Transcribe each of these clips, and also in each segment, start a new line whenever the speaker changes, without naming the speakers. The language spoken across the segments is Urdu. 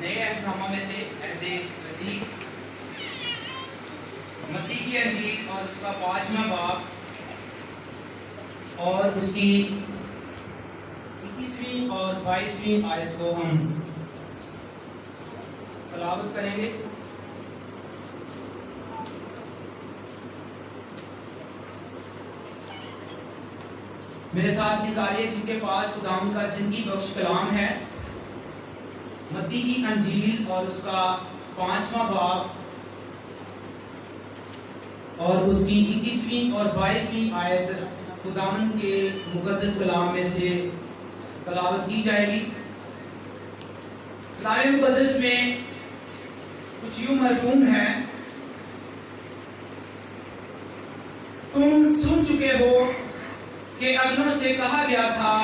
نئے عہد نامہ میں سے عہد جدید متی کی انجیل اور اس کا 5واں باب اور اس کی 21ویں اور 22ویں آیت کو ہم تلاوت کریں گے۔ میرے ساتھ نکالیے جن کے پاس خداوند کا زندگی بخش کلام ہے، متی کی انجیل اور اس کا 5واں باب اور اس کی 21ویں اور 22ویں آیت خداوند کے مقدس کلام میں سے تلاوت کی جائے گی۔ کلام مقدس میں کچھ یوں مرقوم ہے، تم سن چکے ہو کہ اگلوں سے کہا گیا تھا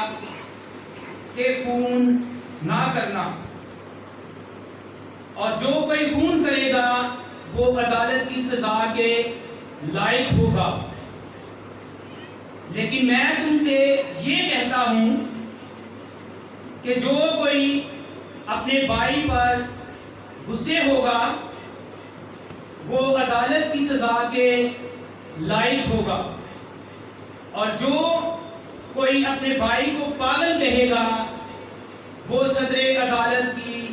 کہ خون نہ کرنا، اور جو کوئی خون کرے گا وہ عدالت کی سزا کے لائق ہوگا۔ لیکن میں تم سے یہ کہتا ہوں کہ جو کوئی اپنے بھائی پر غصے ہوگا وہ عدالت کی سزا کے لائق ہوگا، اور جو کوئی اپنے بھائی کو پاگل کہے گا وہ صدر عدالت کی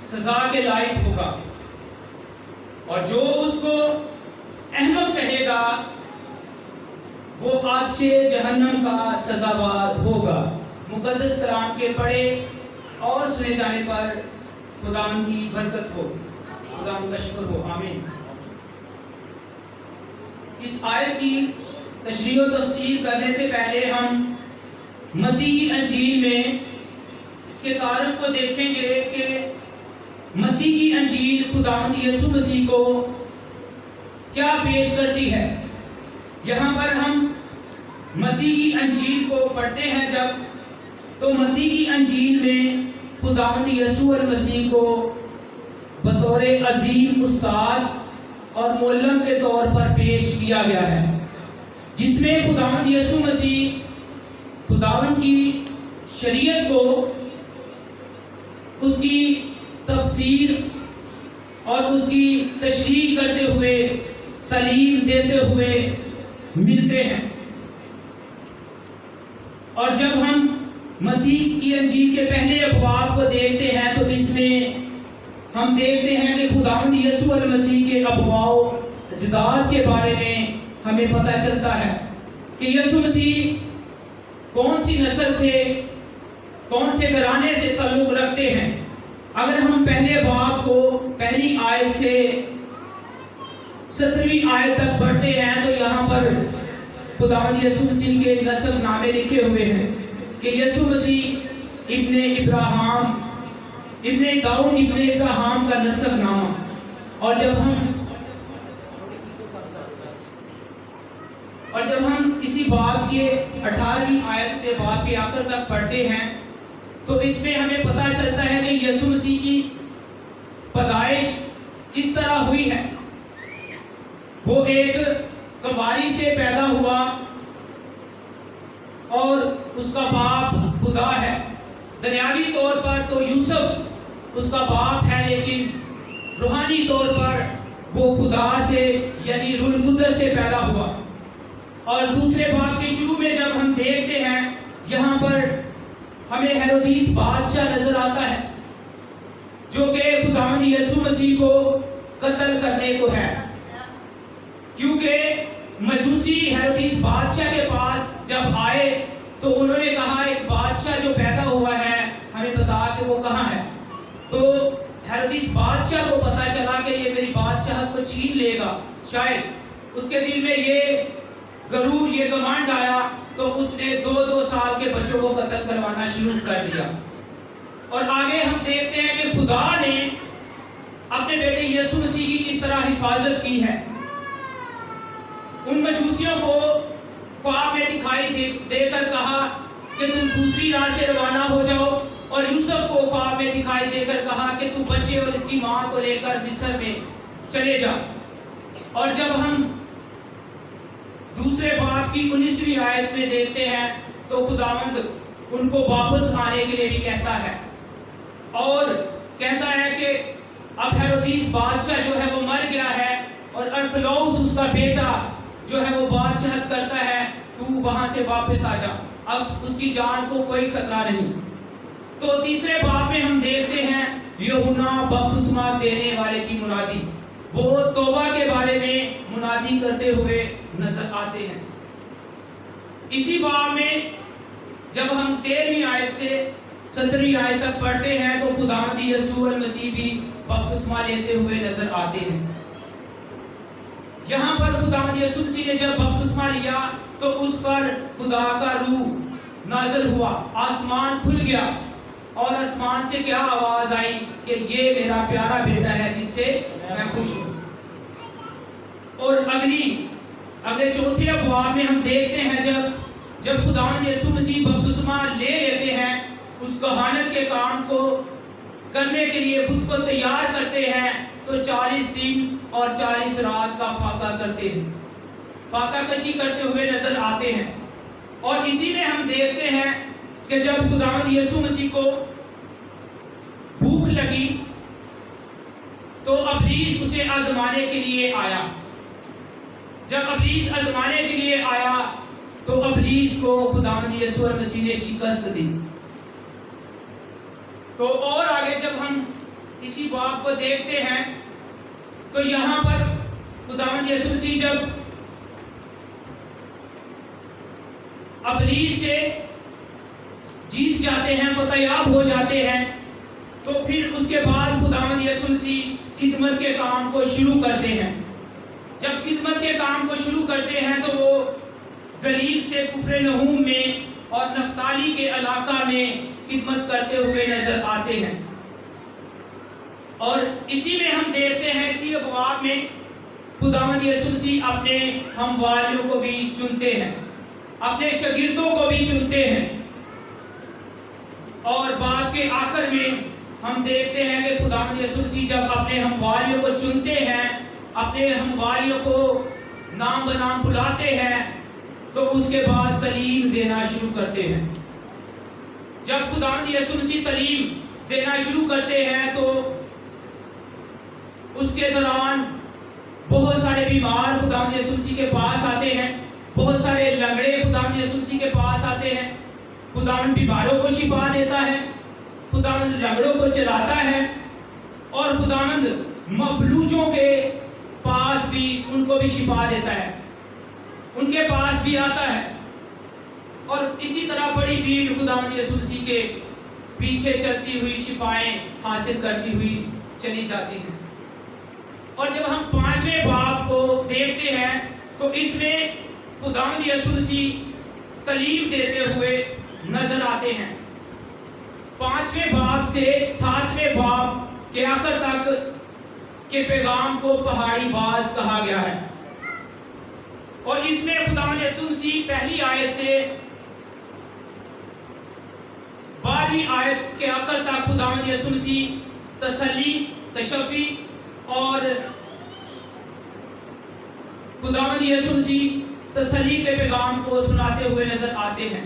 سزا کے لائق ہوگا، اور جو اس کو احمق کہے گا وہ آگ سے جہنم کا سزاوار ہوگا۔ مقدس کلام کے پڑھے اور سنے جانے پر خداوند کی برکت ہو، خداوند کا شکر ہو، آمین۔ اس آیت کی تشریح و تفسیر کرنے سے پہلے ہم متی کی انجیل میں اس کے تعارف کو دیکھیں گے کہ متی کی انجیل خداوند یسوع مسیح کو کیا پیش کرتی ہے۔ یہاں پر ہم متی کی انجیل کو پڑھتے ہیں جب، تو متی کی انجیل میں خداوند یسوع المسیح کو بطور عظیم استاد اور معلم کے طور پر پیش کیا گیا ہے، جس میں خداوند یسوع مسیح خداوند کی شریعت کو، اس کی تفسیر اور اس کی تشریح کرتے ہوئے، تعلیم دیتے ہوئے ملتے ہیں۔ اور جب ہم متی کی انجیل کے پہلے ابواب کو دیکھتے ہیں تو اس میں ہم دیکھتے ہیں کہ خداوند یسوع المسیح کے ابواء و اجداد کے بارے میں ہمیں پتہ چلتا ہے کہ یسوع مسیح کون سی نسل سے، کون سے گھرانے سے تعلق رکھتے ہیں۔ اگر ہم پہلے باب کو پہلی آیت سے 17ویں آیت تک پڑھتے ہیں تو یہاں پر خداوند یسوع مسیح کے نسب نامے لکھے ہوئے ہیں کہ یسوع مسیح ابن ابراہیم، ابن داؤد ابن ابراہیم کا نسب نام۔ اور جب ہم اسی باب کے 18ویں آیت سے باب کے آخر تک پڑھتے ہیں تو اس میں ہمیں پتہ چلتا ہے کہ یسوع مسیح کی پیدائش کس طرح ہوئی ہے۔ وہ ایک کنواری سے پیدا ہوا اور اس کا باپ خدا ہے۔ دنیاوی طور پر تو یوسف اس کا باپ ہے، لیکن روحانی طور پر وہ خدا سے یعنی روح القدس سے پیدا ہوا۔ اور دوسرے باب کے شروع میں جب ہم دیکھتے ہیں یہاں پر ہمیں ہیرودیس بادشاہ نظر آتا ہے جو کہ خداوند یسوع مسیح کو قتل کرنے کو ہے، کیونکہ مجوسی ہیرودیس بادشاہ کے پاس جب آئے تو انہوں نے کہا ایک بادشاہ جو پیدا ہوا ہے ہمیں بتا کہ وہ کہاں ہے۔ تو ہیرودیس بادشاہ کو پتا چلا کہ یہ میری بادشاہت کو چھین لے گا، شاید اس کے دل میں یہ غرور، یہ گمانڈ آیا، تو اس نے 2 سال کے بچوں کو قتل کروانا شروع کر دیا۔ اور آگے ہم دیکھتے ہیں کہ خدا نے اپنے بیٹے یسوع مسیح کی کس طرح حفاظت کی ہے۔ ان مجوسیوں کو خواب میں دکھائی دے کر کہا کہ تم دوسری راہ سے روانہ ہو جاؤ، اور یوسف کو خواب میں دکھائی دے کر کہا کہ تو بچے اور اس کی ماں کو لے کر مصر میں چلے جا۔ اور جب ہم دوسرے باب کی 19ویں آیت میں دیکھتے ہیں تو خداوند ان کو واپس آنے کے لیے بھی کہتا ہے، اور کہتا ہے کہ اب ہیرودیس بادشاہ جو ہے وہ مر گیا ہے اور ارخلاؤس اس کا بیٹا جو ہے وہ بادشاہت کرتا ہے، تو وہاں سے واپس آ جا، اب اس کی جان کو کوئی خطرہ نہیں۔ تو تیسرے باب میں ہم دیکھتے ہیں یوحنا بپتسمہ دینے والے کی منادی، وہ توبہ کے بارے میں منادی کرتے ہوئے نظر آتے ہیں۔ اسی باب میں جب ہم 13ویں آیت سے 17ویں آیت تک پڑھتے ہیں تو خداوند یسوع المسیح بھی بپتسمہ لیتے ہوئے نظر آتے ہیں۔ یہاں پر خداوند یسوع مسیح نے جب بپتسمہ لیا تو اس پر خدا کا روح نازل ہوا، آسمان کھل گیا اور آسمان سے کیا آواز آئی کہ یہ میرا پیارا بیٹا ہے جس سے میں خوش ہوں۔ اور اگلے چوتھے ابواب میں ہم دیکھتے ہیں جب خداوند یسوع مسیح بپتسمہ لے لیتے ہیں، اس کہانت کے کام کو کرنے کے لیے خود کو تیار کرتے ہیں، تو 40 دن اور 40 رات کا فاقہ کرتے ہیں، فاقہ کشی کرتے ہوئے نظر آتے ہیں۔ اور اسی میں ہم دیکھتے ہیں کہ جب خداوند یسوع مسیح کو بھوک لگی تو ابلیس اسے آزمانے کے لیے آیا۔ جب ابلیس آزمانے کے لیے آیا تو ابلیس کو خداوند یسوع مسیح نے شکست دی۔ تو اور آگے جب ہم اسی باب کو دیکھتے ہیں تو یہاں پر خداوند یسوع مسیح جب ابلیس سے جیت جاتے ہیں، فتح یاب ہو جاتے ہیں، تو پھر اس کے بعد خداوند یسوع مسیح خدمت کے کام کو شروع کرتے ہیں۔ جب خدمت کے کام کو شروع کرتے ہیں تو وہ گلیل سے کفرنہوم میں اور نفتالی کے علاقہ میں خدمت کرتے ہوئے نظر آتے ہیں۔ اور اسی میں ہم دیکھتے ہیں، اسی ابواب میں خداوند یسوع مسیح اپنے ہمواریوں کو بھی چنتے ہیں، اپنے شاگردوں کو بھی چنتے ہیں۔ اور باب کے آخر میں ہم دیکھتے ہیں کہ خداوند یسوع مسیح جب اپنے ہمواریوں کو چنتے ہیں، اپنے ہمواریوں کو نام بنام بلاتے ہیں، تو اس کے بعد تعلیم دینا شروع کرتے ہیں۔ جب خداوند یسوع مسیح تعلیم دینا شروع کرتے ہیں تو اس کے دوران بہت سارے بیمار خداوند یسوع مسیح کے پاس آتے ہیں، بہت سارے لنگڑے خداوند یسوع مسیح کے پاس آتے ہیں۔ خداوند بیماروں کو شفا دیتا ہے، خداوند لنگڑوں کو چلاتا ہے، اور خداوند مفلوجوں کے پاس بھی ان کو بھی شفا دیتا ہے، ان کے پاس بھی آتا ہے۔ اور اسی طرح بڑی بھیڑ خداوند یسوع مسیح کے پیچھے چلتی ہوئی شفائیں حاصل کرتی ہوئی چلی جاتی ہیں۔ اور جب ہم 5ویں باب کو دیکھتے ہیں تو اس میں خداوند یسوع مسیح تعلیم دیتے ہوئے نظر آتے ہیں۔ 5ویں باب سے 7ویں باب کے آخر تک کے پیغام کو پہاڑی باز کہا گیا ہے۔ اور اس میں خداوند یسوع مسیح پہلی آیت سے 12ویں آیت کے آخر تک خداوند یسوع مسیح تسلی، تشفی اور خداوند یسوع مسیح تسلی کے پیغام کو سناتے ہوئے نظر آتے ہیں۔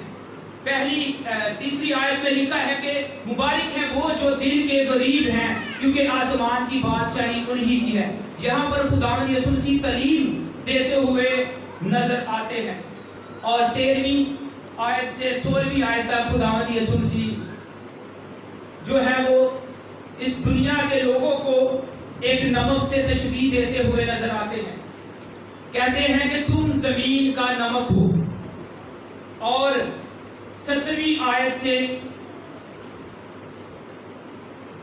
تیسری آیت میں لکھا ہے کہ مبارک ہیں وہ جو دل کے غریب ہیں کیونکہ آسمان کی بادشاہی انہی کی ہے۔ یہاں پر خداوند یسوع مسیح تعلیم دیتے ہوئے نظر آتے ہیں۔ اور 13ویں آیت سے 16ویں آیت تک خداوند یسوع مسیح جو ہے وہ اس دنیا کے لوگوں کو ایک نمک سے تشبیہ دیتے ہوئے نظر آتے ہیں۔ کہتے ہیں کہ تم زمین کا نمک ہو۔ اور 17ویں آیت سے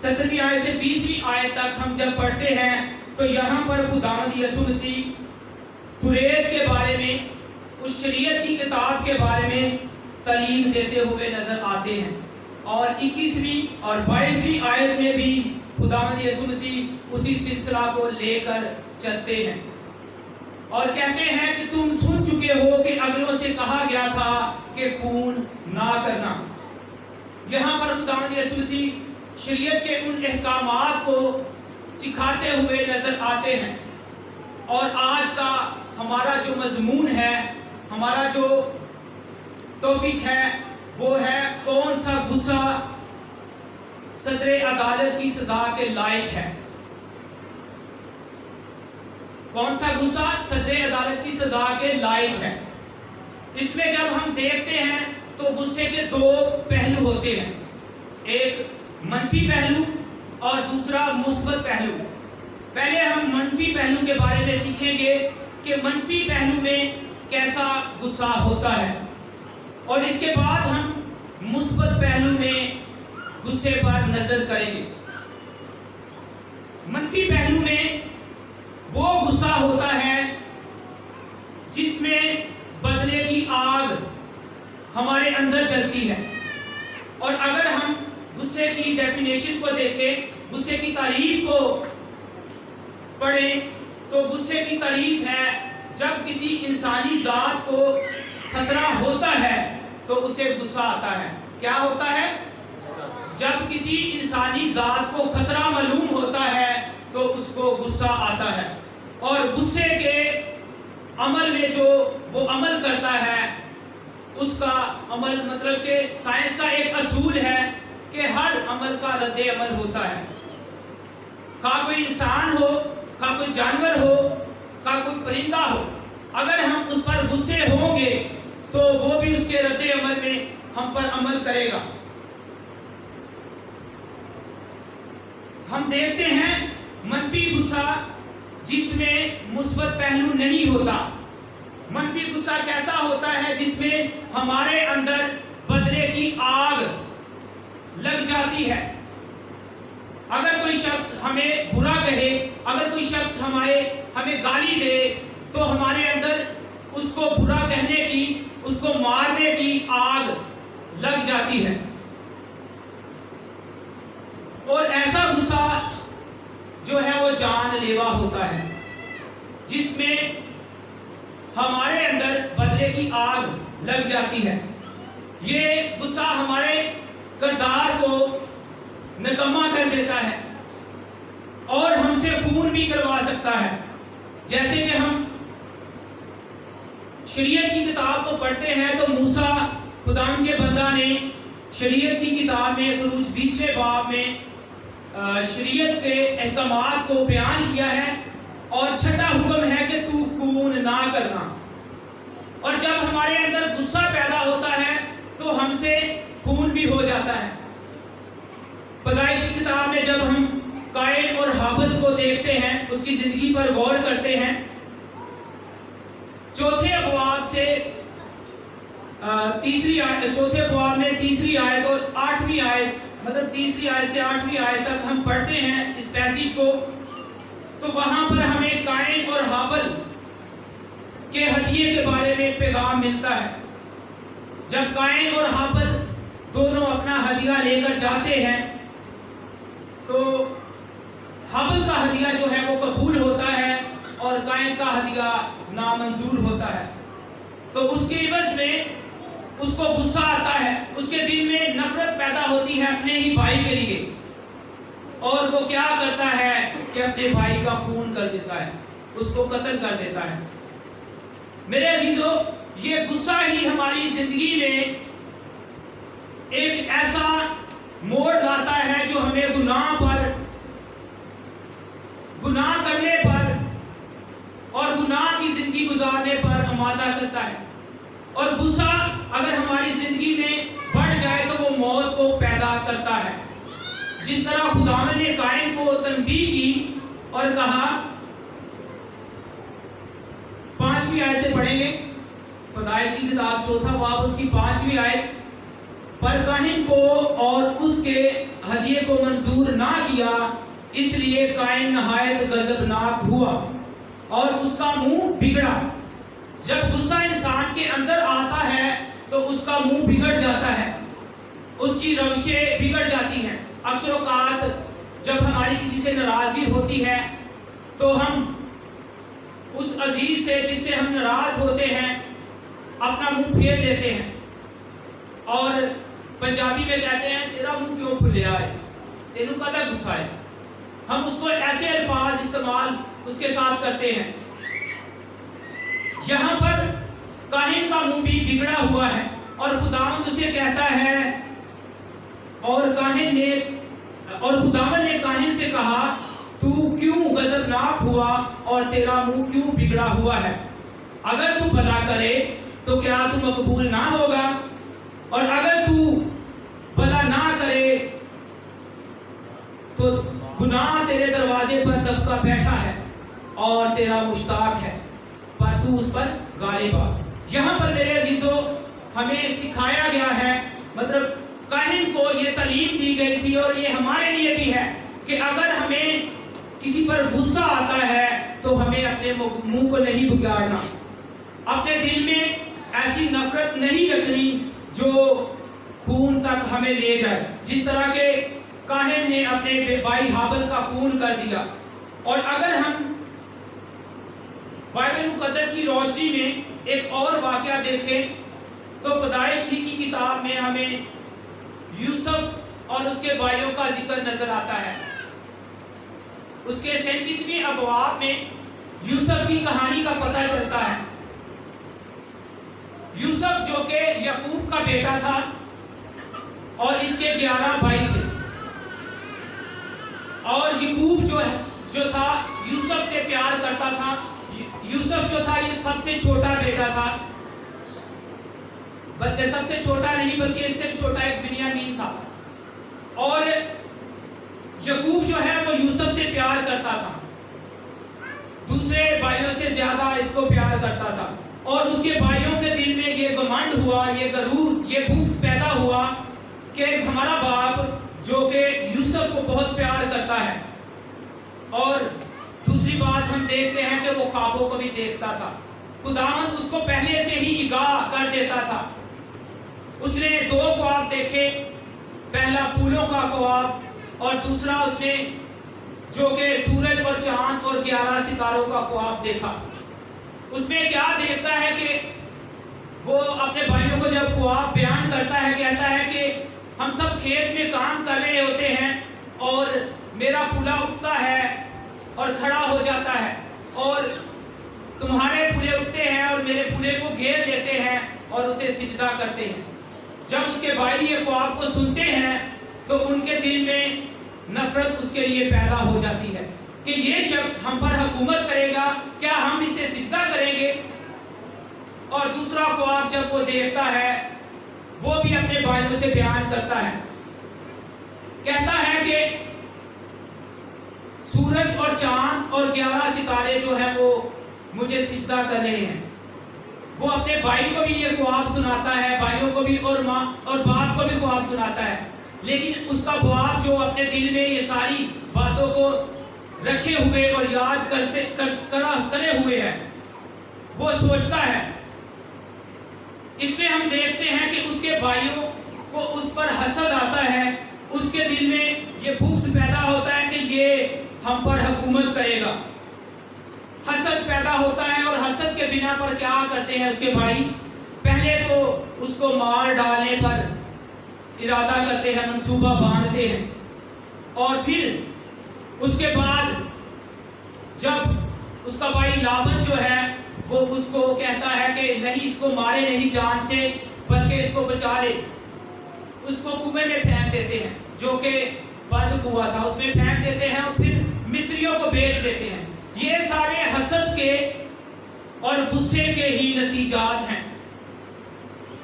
20ویں آیت تک ہم جب پڑھتے ہیں تو یہاں پر خداوند یسوع مسیح توریت کے بارے میں، اس شریعت کی کتاب کے بارے میں تعلیم دیتے ہوئے نظر آتے ہیں۔ اور 21ویں اور 22ویں آیت میں بھی خداوند یسوع مسیح اسی سلسلہ کو لے کر چلتے ہیں اور کہتے ہیں کہ تم سن چکے ہو کہ اگلوں سے کہا گیا تھا کہ خون نہ کرنا۔ یہاں پر خداوند یسوع مسیح شریعت کے ان احکامات کو سکھاتے ہوئے نظر آتے ہیں۔ اور آج کا ہمارا جو مضمون ہے، ہمارا جو ٹاپک ہے وہ ہے کون سا غصہ صدر عدالت کی سزا کے لائق ہے؟ کون سا غصہ صدر عدالت کی سزا کے لائق ہے؟ اس میں جب ہم دیکھتے ہیں تو غصے کے دو پہلو ہوتے ہیں، ایک منفی پہلو اور دوسرا مثبت پہلو۔ پہلے ہم منفی پہلو کے بارے میں سیکھیں گے کہ منفی پہلو میں کیسا غصہ ہوتا ہے، اور اس کے بعد ہم مثبت پہلو میں غصے پر نظر کریں گے۔ منفی پہلو میں وہ غصہ ہوتا ہے جس میں بدلے کی آگ ہمارے اندر جلتی ہے، اور اگر ہم غصے کی ڈیفینیشن کو دیکھیں، غصے کی تعریف کو پڑھیں تو غصے کی تعریف ہے جب کسی انسانی ذات کو خطرہ ہوتا ہے تو اسے غصہ آتا ہے۔ کیا ہوتا ہے؟ جب کسی انسانی ذات کو خطرہ معلوم ہوتا ہے تو اس کو غصہ آتا ہے، اور غصے کے عمل میں جو وہ عمل کرتا ہے اس کا عمل مطلب کہ سائنس کا ایک اصول ہے کہ ہر عمل کا رد عمل ہوتا ہے، خواہ کوئی انسان ہو، خواہ کوئی جانور ہو، خواہ کوئی پرندہ ہو، اگر ہم اس پر غصے ہوں گے تو وہ بھی اس کے رد عمل میں ہم پر عمل کرے گا۔ ہم دیکھتے ہیں منفی غصہ جس میں مثبت پہلو نہیں ہوتا۔ منفی غصہ کیسا ہوتا ہے؟ جس میں ہمارے اندر بدلے کی آگ لگ جاتی ہے۔ اگر کوئی شخص ہمیں برا کہے، اگر کوئی شخص ہمیں گالی دے تو ہمارے اندر اس کو برا کہنے کی، اس کو مارنے کی آگ لگ جاتی ہے، اور ایسا غصہ جو ہے وہ جان لیوا ہوتا ہے جس میں ہمارے اندر بدلے کی آگ لگ جاتی ہے۔ یہ غصہ ہمارے کردار کو نکما کر دیتا ہے اور ہم سے خون بھی کروا سکتا ہے۔ جیسے کہ ہم شریعت کی کتاب کو پڑھتے ہیں تو موسیٰ خداوند کے بندہ نے شریعت کی کتاب میں خروج 20ویں باب میں شریعت کے احکامات کو بیان کیا ہے، اور چھٹا حکم ہے کہ تو خون نہ کرنا۔ اور جب ہمارے اندر غصہ پیدا ہوتا ہے تو ہم سے خون بھی ہو جاتا ہے۔ پیدائش کی کتاب میں جب ہم قائن اور ہابل کو دیکھتے ہیں، اس کی زندگی پر غور کرتے ہیں، چوتھے ابواب سے چوتھے ابواب میں تیسری آیت اور 8ویں آیت، مطلب تیسری آیت سے 8ویں آیت تک ہم پڑھتے ہیں اس پیسیج کو، تو وہاں پر ہمیں قائن اور ہابل کے ہدیے کے بارے میں پیغام ملتا ہے۔ جب قائن اور ہابل دونوں اپنا ہدیہ لے کر جاتے ہیں تو ہابل کا ہدیہ جو ہے وہ قبول ہوتا ہے اور قائن کا ہدیہ نامنظور ہوتا ہے۔ تو اس کے عوض میں اس کو غصہ آتا ہے، اس کے دل میں نفرت پیدا ہوتی ہے اپنے ہی بھائی کے لیے، اور وہ کیا کرتا ہے کہ اپنے بھائی کا خون کر دیتا ہے، اس کو قتل کر دیتا ہے۔ میرے عزیزو، یہ غصہ ہی ہماری زندگی میں ایک ایسا موڑ لاتا ہے جو ہمیں گناہ کرنے پر اور گناہ کی زندگی گزارنے پر آمادہ کرتا ہے، اور غصہ اگر ہماری زندگی میں بڑھ جائے تو وہ موت کو پیدا کرتا ہے۔ جس طرح خداوند نے قائن کو تنبیہ کی اور کہا، 5ویں آیت سے پڑھیں گے، پیدائش کی کتاب 4 باب اس کی 5ویں آیت، پر کاہن کو اور اس کے ہدیے کو منظور نہ کیا، اس لیے قائن نہایت غضبناک ہوا اور اس کا منہ بگڑا۔ جب غصہ انسان کے اندر آتا ہے تو اس کا منہ بگڑ جاتا ہے، اس کی روشیں بگڑ جاتی ہیں۔ اکثر اوقات جب ہماری کسی سے ناراضگی ہوتی ہے تو ہم اس عزیز سے جس سے ہم ناراض ہوتے ہیں اپنا منہ پھیر لیتے ہیں، اور پنجابی میں کہتے ہیں تیرا منہ کیوں پھلیا ہے، تینوں کدا غصہ ہے۔ ہم اس کو ایسے الفاظ استعمال اس کے ساتھ کرتے ہیں۔ یہاں پر کاہن کا منہ بھی بگڑا ہوا ہے اور خداوند اسے کہتا ہے، اور کاہن نے اور خداوند نے کاہن سے کہا تو کیوں غضبناک ہوا اور تیرا منہ کیوں بگڑا ہوا ہے؟ اگر تو بھلا کرے تو کیا تو مقبول نہ ہوگا، اور اگر تو بھلا نہ کرے تو گناہ تیرے دروازے پر دبکا بیٹھا ہے اور تیرا مشتاق ہے پر تو اس پر غالب آ۔ یہاں پر میرے عزیزو ہمیں سکھایا گیا ہے، مطلب کاہن کو یہ تعلیم دی گئی تھی اور یہ ہمارے لیے بھی ہے کہ اگر ہمیں کسی پر غصہ آتا ہے تو ہمیں اپنے منہ کو نہیں بگاڑنا، اپنے دل میں ایسی نفرت نہیں رکھنی جو خون تک ہمیں لے جائے، جس طرح کے کاہن نے اپنے بھائی ہابل کا خون کر دیا۔ اور اگر ہم بائبل مقدس کی روشنی میں ایک اور واقعہ دیکھیں تو پیدائش کی کتاب میں ہمیں یوسف اور اس کے بھائیوں کا ذکر نظر آتا ہے۔ اس کے 37ویں ابواب میں یوسف کی کہانی کا پتہ چلتا ہے۔ یوسف جو کہ یعقوب کا بیٹا تھا اور اس کے 11 بھائی تھے، اور یعقوب جو تھا یوسف سے پیار کرتا تھا۔ یوسف جو تھا یہ سب سے چھوٹا بیٹا تھا، بلکہ سب سے چھوٹا نہیں بلکہ اس سے چھوٹا ایک بنیامین تھا، اور یعقوب جو ہے وہ یوسف سے پیار کرتا تھا، دوسرے بھائیوں سے زیادہ اس کو پیار کرتا تھا، اور اس کے بھائیوں کے دل میں یہ گمنڈ ہوا، یہ غرور، یہ بغض پیدا ہوا کہ ہمارا باپ جو کہ یوسف کو بہت پیار کرتا ہے۔ اور دوسری بات ہم دیکھتے ہیں کہ وہ خوابوں کو بھی دیکھتا تھا، خداوند اس کو پہلے سے ہی آگاہ کر دیتا تھا۔ اس نے 2 خواب دیکھے، پہلا پھولوں کا خواب اور دوسرا اس نے جو کہ سورج اور چاند اور 11 ستاروں کا خواب دیکھا۔ اس میں کیا دیکھتا ہے کہ وہ اپنے بھائیوں کو جب خواب بیان کرتا ہے کہتا ہے کہ ہم سب کھیت میں کام کر رہے ہوتے ہیں اور میرا پھولا اٹھتا ہے اور کھڑا ہو جاتا ہے، اور تمہارے پھولے اٹھتے ہیں اور میرے پھولے کو گھیر لیتے ہیں اور اسے سجدہ کرتے ہیں۔ جب اس کے بھائی یہ خواب کو سنتے ہیں تو ان کے دل میں نفرت اس کے لیے پیدا ہو جاتی ہے کہ یہ شخص ہم پر حکومت کرے گا، کیا ہم اسے سجدہ کریں گے؟ اور دوسرا خواب جب وہ دیکھتا ہے وہ بھی اپنے بھائیوں سے بیان کرتا ہے، کہتا ہے کہ سورج اور چاند اور 11 ستارے جو ہیں وہ مجھے سجدہ کر رہے ہیں۔ وہ اپنے بھائی کو بھی یہ خواب سناتا ہے، بھائیوں کو بھی اور ماں اور باپ کو بھی خواب سناتا ہے، لیکن اس کا باپ جو اپنے دل میں یہ ساری باتوں کو رکھے ہوئے اور یاد کرے ہوئے ہے، وہ سوچتا ہے۔ اس میں ہم دیکھتے ہیں کہ اس کے بھائیوں کو اس پر حسد آتا ہے، اس کے دل میں یہ بغض پیدا ہوتا ہے کہ یہ ہم پر حکومت کرے گا، حسد پیدا ہوتا ہے۔ اور حسد کے بنا پر کیا کرتے ہیں اس کے بھائی؟ پہلے تو اس کو مار ڈالنے پر ارادہ کرتے ہیں، منصوبہ باندھتے ہیں، اور پھر اس کے بعد جب اس کا بھائی لابن جو ہے وہ اس کو کہتا ہے کہ نہیں اس کو مارے نہیں جان سے بلکہ اس کو بچا لے، اس کو کنویں میں پھینک دیتے ہیں جو کہ بند کنواں تھا، اس میں پھینک دیتے ہیں اور پھر مصریوں کو بیچ دیتے ہیں۔ یہ سارے حسد کے اور غصے کے ہی نتیجات ہیں۔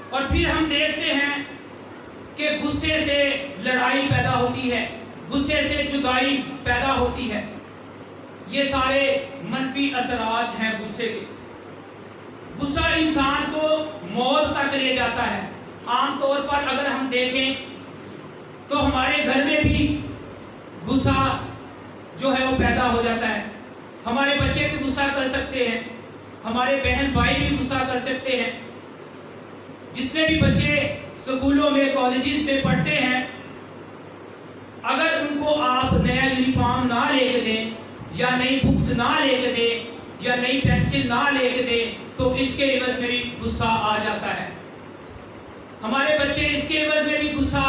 اور پھر ہم دیکھتے ہیں کہ غصے سے لڑائی پیدا ہوتی ہے، غصے سے جدائی پیدا ہوتی ہے۔ یہ سارے منفی اثرات ہیں غصے کے۔ غصہ انسان کو موت تک لے جاتا ہے۔ عام طور پر اگر ہم دیکھیں تو ہمارے گھر میں بھی غصہ جو ہے وہ پیدا ہو جاتا ہے۔ ہمارے بچے بھی غصہ کر سکتے ہیں، ہمارے بہن بھائی بھی غصہ کر سکتے ہیں۔ جتنے بھی بچے سکولوں میں کالجز میں پڑھتے ہیں، اگر ان کو آپ نیا یونیفارم نہ لے کے دیں یا نئی بکس نہ لے کے دیں یا نئی پینسل نہ لے کے دیں تو اس کے عوض میں بھی غصہ آ جاتا ہے۔ ہمارے بچے اس کے عوض میں بھی غصہ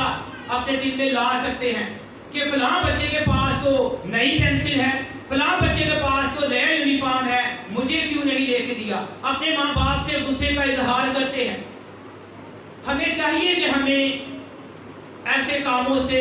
اپنے دل میں لا سکتے ہیں کہ فلاں بچے کے پاس تو نئی پینسل ہے، فلاں بچے کے پاس تو نیا یونیفارم ہے، مجھے کیوں نہیں لے کے دیا؟ اپنے ماں باپ سے غصے کا اظہار کرتے ہیں۔ ہمیں چاہیے کہ ہمیں ایسے کاموں سے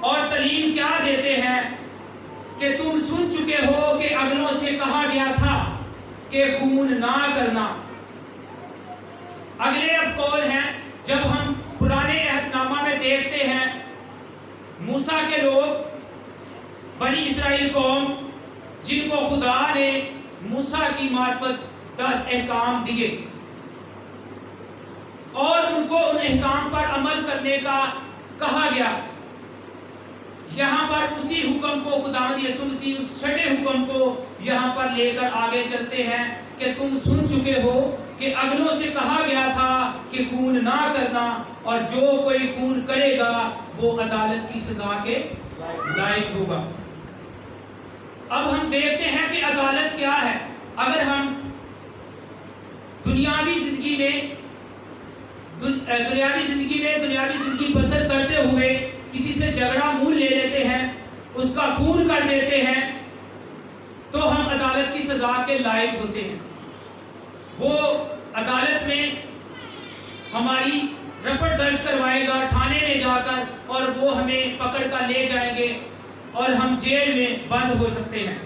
اور تعلیم کیا دیتے ہیں کہ تم سن چکے ہو کہ اگلوں سے کہا گیا تھا کہ خون نہ کرنا۔ اگلے اب قول ہیں، جب ہم پرانے عہد نامہ میں دیکھتے ہیں موسیٰ کے لوگ، بنی اسرائیل قوم، جن کو خدا نے موسیٰ کی معرفت 10 احکام دیے اور ان کو ان احکام پر عمل کرنے کا کہا گیا۔ یہاں پر اسی حکم کو خداوند یسوع مسیح اس چھٹے حکم کو یہاں پر لے کر آگے چلتے ہیں کہ تم سن چکے ہو کہ اگلوں سے کہا گیا تھا کہ خون نہ کرنا، اور جو کوئی خون کرے گا وہ عدالت کی سزا کے لائق ہوگا۔ اب ہم دیکھتے ہیں کہ عدالت کیا ہے۔ اگر ہم دنیاوی زندگی بسر کرتے ہوئے کسی سے جھگڑا مول لے لیتے ہیں، اس کا خون کر دیتے ہیں، تو ہم عدالت کی سزا کے لائق ہوتے ہیں۔ وہ عدالت میں ہماری رپٹ درج کروائے گا تھانے میں جا کر، اور وہ ہمیں پکڑ کر لے جائیں گے اور ہم جیل میں بند ہو سکتے ہیں۔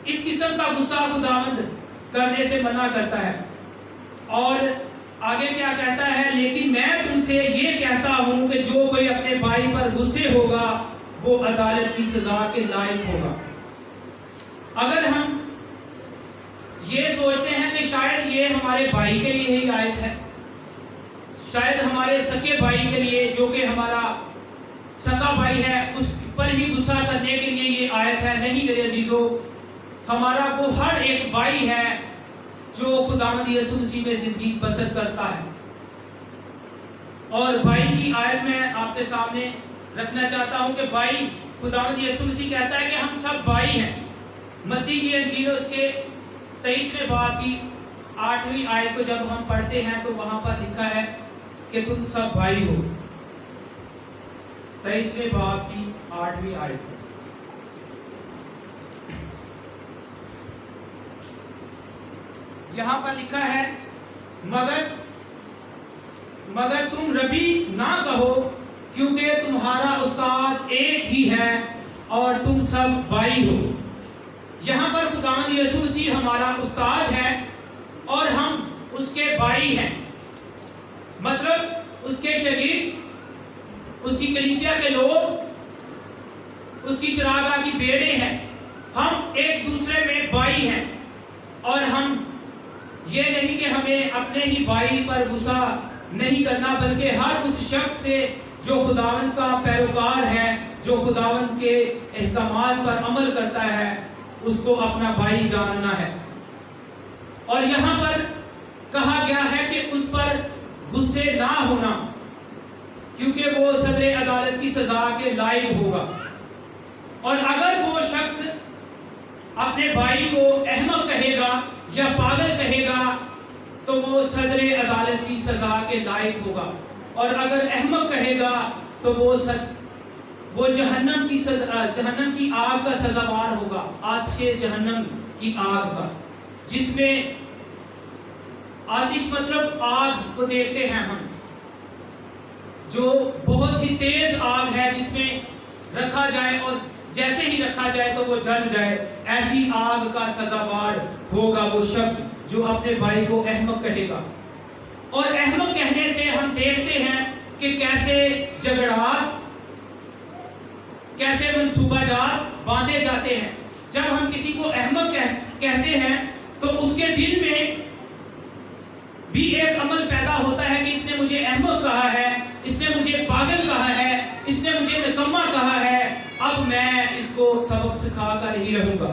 اس قسم کا غصہ خداوند کرنے سے منع کرتا ہے۔ اور آگے کیا کہتا ہے؟ لیکن میں تم سے یہ کہتا ہوں کہ جو کوئی اپنے بھائی پر غصے ہوگا وہ عدالت کی سزا کے لائق ہوگا۔ اگر ہم یہ سوچتے ہیں کہ شاید یہ ہمارے بھائی کے لیے ہی آیت ہے، شاید ہمارے سکے بھائی کے لیے، جو کہ ہمارا سکا بھائی ہے، اس پر ہی غصہ کرنے کے لیے یہ آیت ہے، نہیں میرے عزیزو، ہمارا وہ ہر ایک بھائی ہے جو خداوند یسوع مسیح میں زندگی بسر کرتا ہے۔ اور بھائی کی آیت میں آپ کے سامنے رکھنا چاہتا ہوں کہ بھائی، خداوند یسوع مسیح کہتا ہے کہ ہم سب بھائی ہیں۔ متی کی انجیل اس کے 23ویں باب کی 8ویں آیت کو جب ہم پڑھتے ہیں تو وہاں پر لکھا ہے کہ تم سب بھائی ہو۔ 23ویں باب کی 8ویں آیت۔ یہاں پر لکھا ہے، مگر تم ربی نہ کہو، کیونکہ تمہارا استاد ایک ہی ہے اور تم سب بھائی ہو۔ یہاں پر خداوند یسوع مسیح ہمارا استاد ہے اور ہم اس کے بھائی ہیں، مطلب اس کے شاگرد، اس کی کلیسیا کے لوگ، اس کی چراگاہ کی بیڑے ہیں۔ ہم ایک دوسرے میں بھائی ہیں، اور ہم یہ نہیں کہ ہمیں اپنے ہی بھائی پر غصہ نہیں کرنا، بلکہ ہر اس شخص سے جو خداوند کا پیروکار ہے، جو خداوند کے احکامات پر عمل کرتا ہے، اس کو اپنا بھائی جاننا ہے۔ اور یہاں پر کہا گیا ہے کہ اس پر غصے نہ ہونا، کیونکہ وہ صدر عدالت کی سزا کے لائق ہوگا۔ اور اگر وہ شخص اپنے بھائی کو احمق کہے گا یا پاگل کہے گا تو وہ صدر عدالت کی سزا کے لائق ہوگا، اور اگر احمق کہے گا تو وہ جہنم کی آگ کا سزاوار ہوگا، آتش جہنم کی آگ کا، جس میں آتش مطلب آگ کو دیکھتے ہیں ہم، جو بہت ہی تیز آگ ہے، جس میں رکھا جائے اور جیسے ہی رکھا جائے تو وہ جل جائے، ایسی آگ کا سزاوار ہوگا وہ شخص جو اپنے بھائی کو احمق کہے گا۔ اور احمق کہنے سے ہم دیکھتے ہیں کہ کیسے جھگڑات، کیسے منصوبہ جات باندھے جاتے ہیں۔ جب ہم کسی کو احمق کہتے ہیں تو اس کے دل میں بھی ایک عمل پیدا ہوتا ہے کہ اس نے مجھے احمق کہا ہے، اس نے مجھے پاگل کہا ہے، اس نے مجھے نکما کہا ہے، اب میں اس کو سبق سکھا کر ہی رہوں گا۔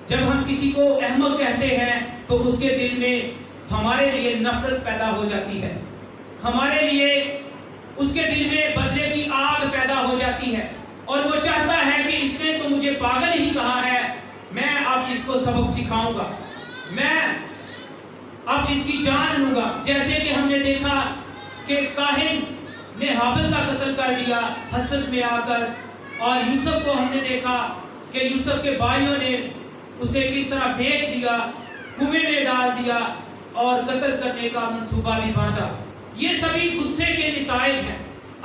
جب ہم کسی کو احمق کہتے ہیں تو اس کے دل میں ہمارے لیے نفرت پیدا ہو جاتی ہے، ہمارے لیے اس کے دل میں بدلے کی آگ پیدا ہو جاتی ہے، اور وہ چاہتا ہے کہ اس نے تو مجھے پاگل ہی کہا ہے، میں اب اس کو سبق سکھاؤں گا، میں اب اس کی جان لوں گا۔ جیسے کہ ہم نے دیکھا کہ کاہن نے ہابل کا قتل کر دیا حسد میں آ کر، اور یوسف کو ہم نے دیکھا کہ یوسف کے بھائیوں نے اسے کس طرح بیچ دیا، کنویں میں ڈال دیا اور قتل کرنے کا منصوبہ بھی باندھا۔ یہ سبھی غصے کے نتائج ہیں۔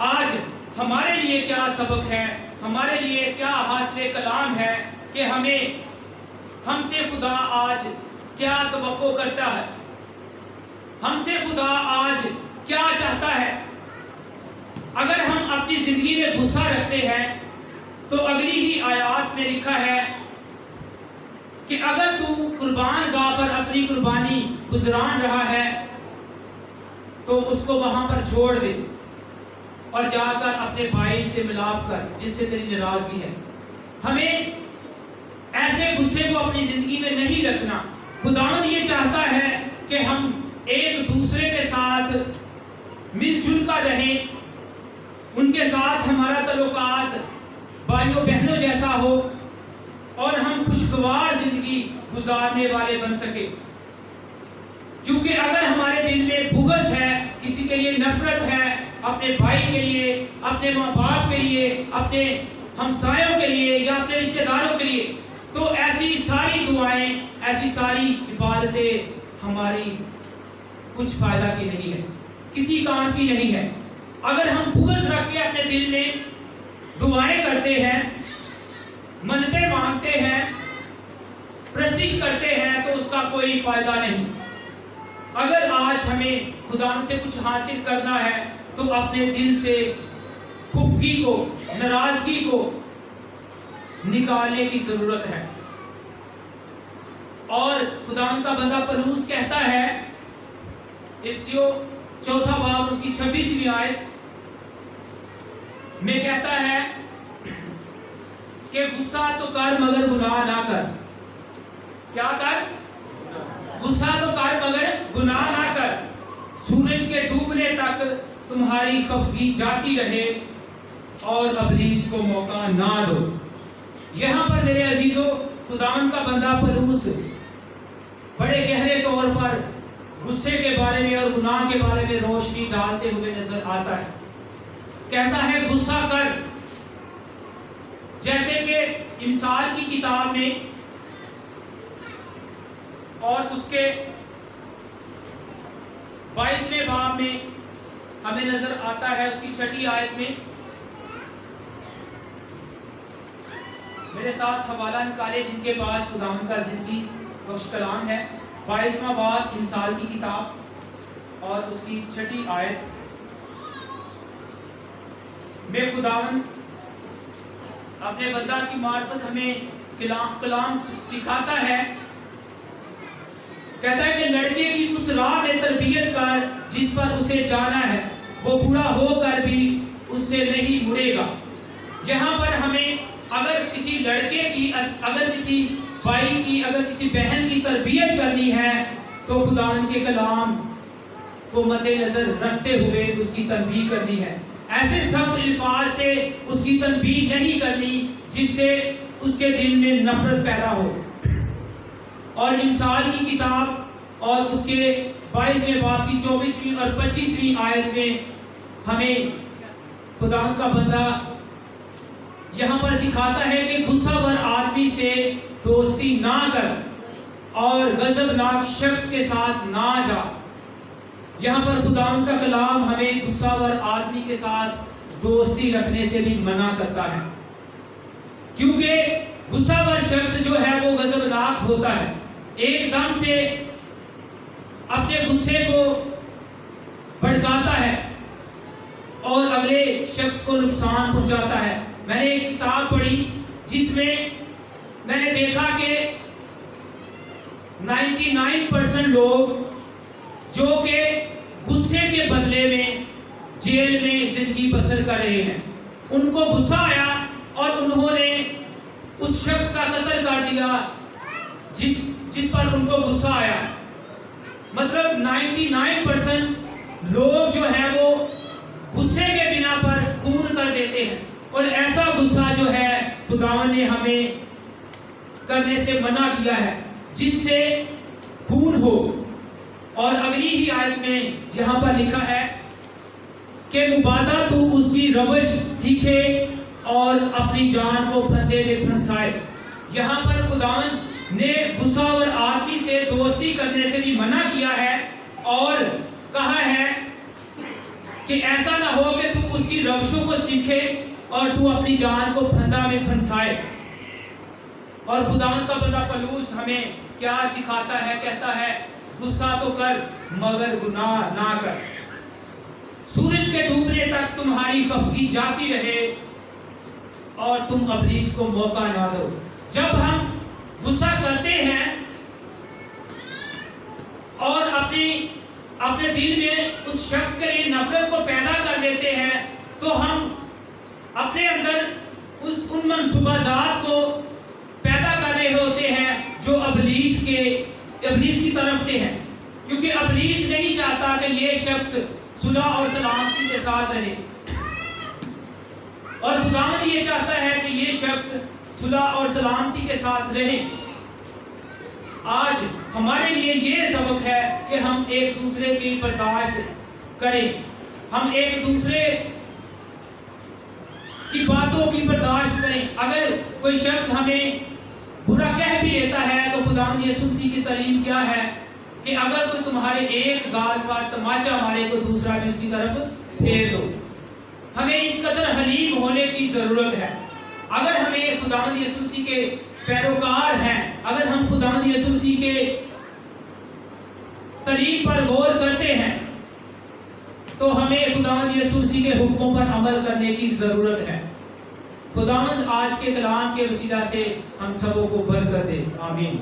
آج ہمارے لیے کیا سبق ہے، ہمارے لیے کیا حاصل کلام ہے کہ ہم سے خدا آج کیا توقع کرتا ہے، ہم سے خدا آج کیا چاہتا ہے۔ اگر ہم اپنی زندگی میں غصہ رکھتے ہیں تو اگلی ہی آیات میں لکھا ہے کہ اگر تو قربان گاہ پر اپنی قربانی گزران رہا ہے تو اس کو وہاں پر چھوڑ دے اور جا کر اپنے بھائی سے ملاپ کر جس سے تیری ناراضگی ہے۔ ہمیں ایسے غصے کو اپنی زندگی میں نہیں رکھنا۔ خداوند یہ چاہتا ہے کہ ہم ایک دوسرے کے ساتھ مل جل کر رہیں، ان کے ساتھ ہمارا تعلقات بھائیوں بہنوں جیسا ہو اور ہم خوشگوار زندگی گزارنے والے بن سکے۔ کیونکہ اگر ہمارے دل میں بغض ہے، کسی کے لیے نفرت ہے، اپنے بھائی کے لیے، اپنے ماں باپ کے لیے، اپنے ہمسایوں کے لیے یا اپنے رشتہ داروں کے لیے، تو ایسی ساری دعائیں، ایسی ساری عبادتیں ہماری کچھ فائدہ کی نہیں ہے، کسی کام کی نہیں ہے۔ اگر ہم بغض رکھ کے اپنے دل میں دعائیں کرتے ہیں، منتیں مانگتے ہیں، پرستش کرتے ہیں تو اس کا کوئی فائدہ نہیں۔ اگر آج ہمیں خدا سے کچھ حاصل کرنا ہے تو اپنے دل سے خفگی کو، ناراضگی کو نکالنے کی ضرورت ہے۔ اور خدا کا بندہ پولس کہتا ہے افسیوں 4 باب اس کی 26ویں آیت میں کہتا ہے کہ غصہ تو کر مگر گناہ نہ کر۔ کیا کر؟ غصہ تو کر مگر گناہ نہ کر، سورج کے ڈوبنے تک تمہاری خفگی جاتی رہے اور ابلیس کو موقع نہ دو۔ یہاں پر میرے عزیزو خداوند کا بندہ پولس بڑے گہرے طور پر غصے کے بارے میں اور گناہ کے بارے میں روشنی ڈالتے ہوئے نظر آتا ہے۔ کہتا ہے غصہ کر، جیسے کہ امثال کی کتاب میں اور اس کے 22ویں باب میں ہمیں نظر آتا ہے، اس کی 6 آیت میں میرے ساتھ حوالہ نکالے جن کے پاس خداوند کا زندگی بخش کلام ہے۔ 22واں باب امثال کی کتاب اور اس کی 6 آیت میں خداوند اپنے بندہ کی معرفت ہمیں کلام سکھاتا ہے۔ کہتا ہے کہ لڑکے کی اس راہ میں تربیت کر جس پر اسے جانا ہے، وہ بوڑھا ہو کر بھی اس سے نہیں مڑے گا۔ یہاں پر ہمیں اگر کسی لڑکے کی، اگر کسی بھائی کی، اگر کسی بہن کی تربیت کرنی ہے تو خداوند کے کلام کو مد نظر رکھتے ہوئے اس کی تنبیہ کرنی ہے۔ ایسے سخت الفاظ سے اس کی تنبیہ نہیں کرنی جس سے اس کے دل میں نفرت پیدا ہو۔ اور امثال کی کتاب اور اس کے 22ویں باب کی 24ویں اور 25ویں آیت میں ہمیں خدا کا بندہ یہاں پر سکھاتا ہے کہ غصہ ور آدمی سے دوستی نہ کر اور غضبناک شخص کے ساتھ نہ جا۔ یہاں پر خدا کا کلام ہمیں غصہ ور آدمی کے ساتھ دوستی رکھنے سے بھی منع کرتا ہے، کیونکہ غصہ ور شخص جو ہے وہ غضبناک ہوتا ہے، ایک دم سے اپنے غصے کو بھڑکاتا ہے اور اگلے شخص کو نقصان پہنچاتا ہے۔ میں نے ایک کتاب پڑھی جس میں میں نے دیکھا کہ 99% لوگ جو کہ غصے کے بدلے میں جیل میں زندگی بسر کر رہے ہیں، ان کو غصہ آیا اور انہوں نے اس شخص کا قتل کر دیا جس پر ان کو غصہ آیا۔ مطلب 99% لوگ جو ہے وہ غصے کے بنا پر خون کر دیتے ہیں، اور ایسا غصہ جو ہے خداوند نے ہمیں کرنے سے منع کیا ہے جس سے خون ہو۔ اور اگلی ہی آیت میں یہاں پر لکھا ہے کہ مبادہ تو اس کی روش سیکھے اور اپنی جان کو پھندے میں پھنسائے۔ یہاں پر خداوند نے غصہ اور آدمی سے دوستی کرنے سے بھی منع کیا ہے اور کہا ہے کہ کہ ایسا نہ ہو کہ تو اس کی روشوں کو سیکھے اور تو اپنی جان کو پھندا میں پھنسائے۔ اور خداوند کا بندہ پولس ہمیں کیا سکھاتا ہے؟ کہتا ہے غصہ تو کر مگر گناہ نہ کر۔ سورج کے ڈوبنے تک تمہاری خفگی جاتی رہے اور تم ابلیس کو موقع نہ دو۔ جب ہم غصہ کرتے ہیں اور اپنے دل میں اس شخص کے لیے نفرت کو پیدا کر دیتے ہیں تو ہم اپنے اندر ان منصوبہ جات کو پیدا کر رہے ہوتے ہیں جو ابلیس کی طرف سے ہے، کیونکہ ابلیس نہیں چاہتا کہ یہ شخص صلح اور سلامتی کے ساتھ رہے، اور خداوند یہ چاہتا ہے کہ یہ شخص صلح اور سلامتی کے ساتھ رہے۔ آج ہمارے لیے یہ سبق ہے کہ ہم ایک دوسرے کی برداشت کریں، ہم ایک دوسرے کی باتوں کی برداشت کریں۔ اگر کوئی شخص ہمیں برا کہہ بھی لیتا ہے تو خداوند یسوع مسیح کی تعلیم کیا ہے کہ اگر کوئی تمہارے ایک گال پر تماچا مارے تو دوسرا بھی اس کی طرف پھیر دو۔ ہمیں اس قدر حلیم ہونے کی ضرورت ہے۔ اگر ہمیں خداوند یسوع مسیح کے پیروکار ہیں، اگر ہم خداوند یسوع مسیح کے تعلیم پر غور کرتے ہیں تو ہمیں خداوند یسوع مسیح کے حکموں پر عمل کرنے کی ضرورت ہے۔ خداوند آج کے کلام کے وسیلہ سے ہم سبوں کو برکت دے، آمین۔